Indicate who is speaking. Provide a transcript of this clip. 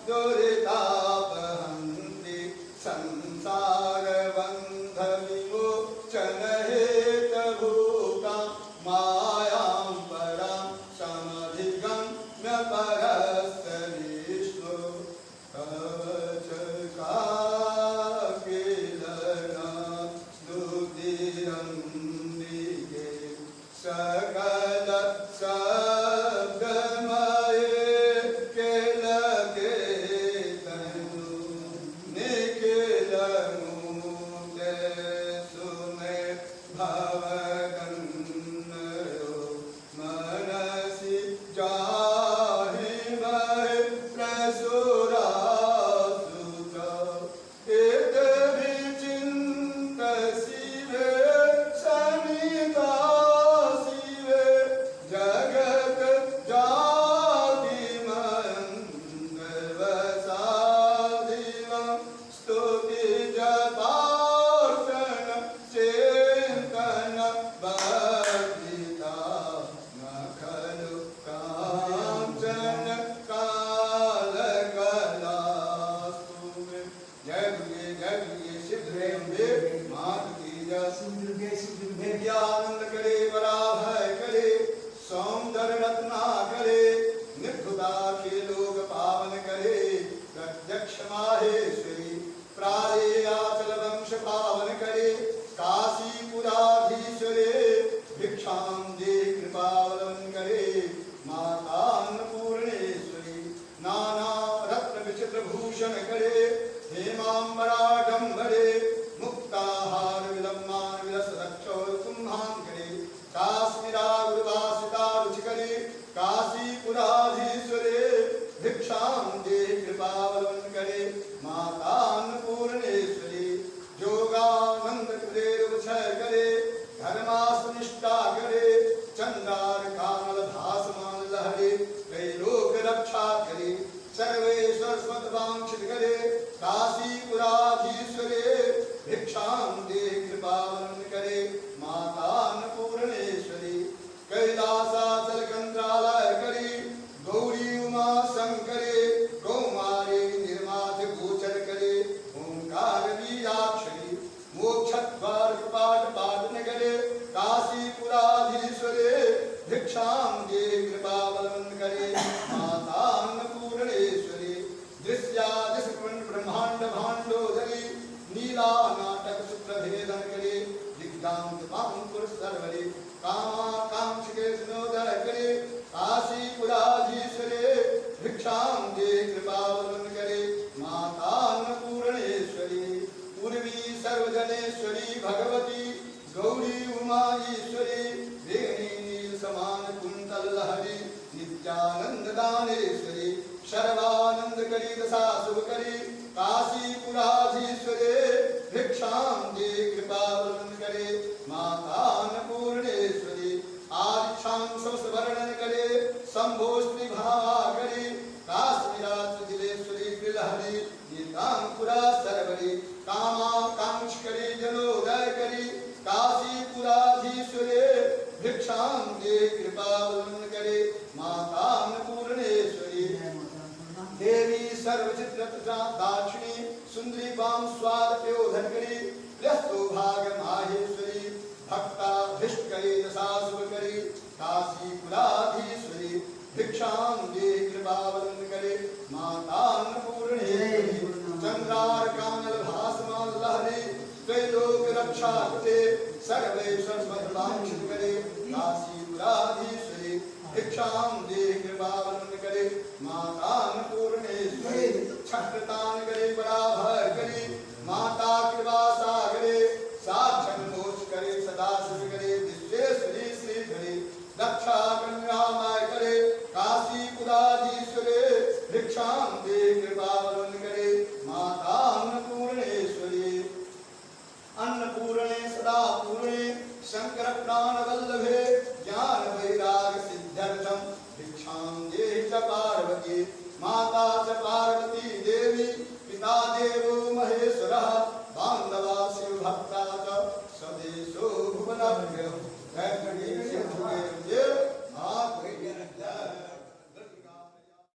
Speaker 1: दुरितापहन्ति संसारबन्धविमोचनहेतभूता मायां परां समधिगम्य परस्य विष्णु सकल शब्दमये केल केतनु निखिल मूर्ते सुमे भवगन्नयो मनसि जाहि महे प्रसुरासुत एत विचिन्तसिवे सनिता जगत जाति मंगलवसादिवं स्तुति जपार्चन चिंतन वर्धिता न खलु कांचन कालकलास्तु मे। जय दुर्गे सिद्धेम्बे मातु की जय। विद्यानंद करे वराभय करे सौंदर्य रत्ना करे निर्धुता के लोग पावन करे प्रत्यक्ष माहेश्वरी प्राणेयाचल वंश पावन करे काशीपुराधीश्वरे भिक्षां दे कृपावलन करे माता अन्नपूर्णेश्वरी नाना रत्न विचित्र भूषण करे हेमांबराडंबरे मुक्ताहार विलम्मान विलस रक्षोर कुंभां करे काश्मीरा गुरुवासिता रुचिकरे काशीपुराधीश्वरे भिक्षां दे कृपावलन करे माता अन्नपूर्णेश्वरी जोगानंद कुलेर उछय करे धर्मास्निष्ठा करे चंदार कामल भासमान लहरे त्रैलोक रक्षा करे सर्वेश्वर स्वतवांक्षित करे काशीपुराधीश्वरे भिक्षां दे कृपावलन करे माता अन्नपूर्णेश्वरी कैलासाचल कंत्रालय करे गौरी उमा शंकरे कौमारे निर्माथ गोचर करे ओंकार बीजाक्षरी मोक्षद्वार कपाट पाटन करे काशीपुराधीश्वरे भिक्षां दे कृपावलन करे माता अन्नपूर्णेश्वरी दृश्यादिशकुंड ब्रह्मांड भांडोदरी नीला नाटक सूत्र भेदन करे दिग्गांत पांकुर सर्वरे कामाकांक्ष के सुनोदर करे काशीपुराधीश्वरे भिक्षां दे कृपावलन करे माता अन्नपूर्णेश्वरी पूर्वी सर्वजनेश्वरी भगवती गौरी उमा ईश्वरी वेणी नील समान कुंतल लहरी नित्यानंद दानेश्वरी शर्वानंद करी दशा शुभ करी काशीपुराधीश्वरे भिक्षां दे कृपावलन करे माता अन्नपूर्णेश्वरी आदिक्षां समस्त वर्णन करे संभोष्टि भावा करे काश्मीरादिलेश्वरी गृहहरि नीतांकुरा सरवरी कामाकांक्ष करे जनोदय करी काशीपुराधीश्वरे भिक्षां दे कृपावलन करे माता अन्नपूर्णेश्वरी देवी सर्वचित्रता दाक्षिणी सुंदरी बाम स्वाद प्योधन करी व्यस्तो भाग माहेश्वरी भक्ता भिष्ट करे दशा शुभ करी काशीपुराधीश्वरी भिक्षां दे कृपावलन करे माता अन्नपूर्णेश्वरी चंद्रार कानल भासमान लहरी त्रैलोक रक्षा कृते सर्वेश्वर स्वतवांक्षित करे काशीपुराधीश्वरी भिक्षां दे कृपावलन करे माता अन्नपूर्णेश्वरी छत्रतान करे पराभय करे माता कृपा